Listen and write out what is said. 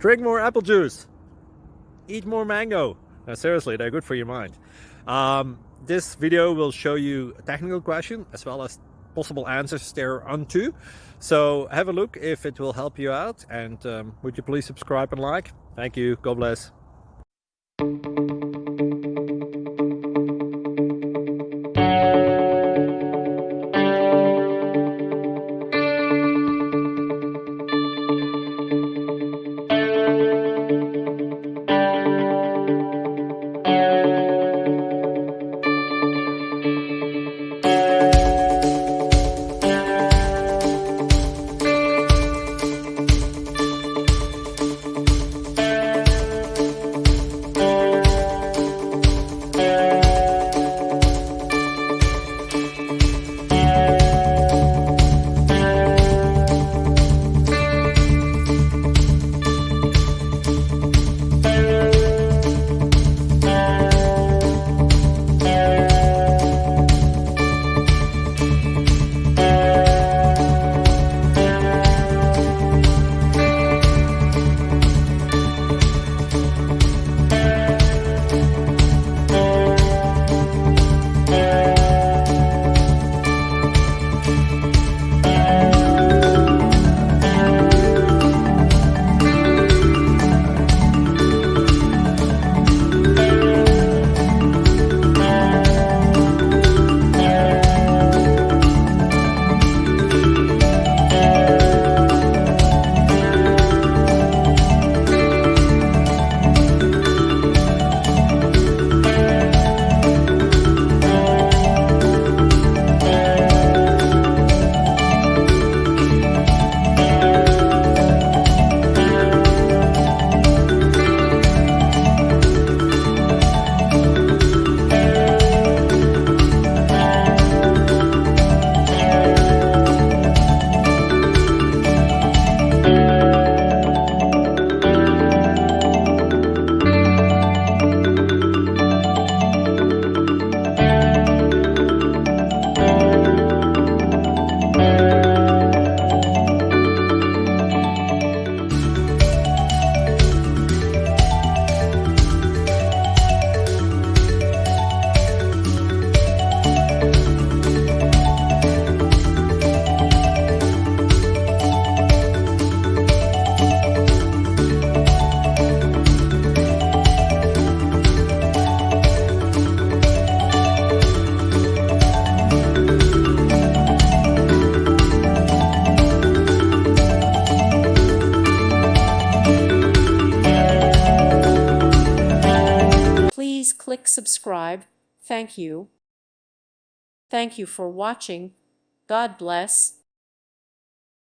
Drink more apple juice. Eat more mango. No, seriously, they're good for your mind. This video will show you a technical question as well as possible answers thereunto. So have a look if it will help you out, and would you please subscribe and like? Thank you. God bless. Please click subscribe. Thank you. Thank you for watching. God bless.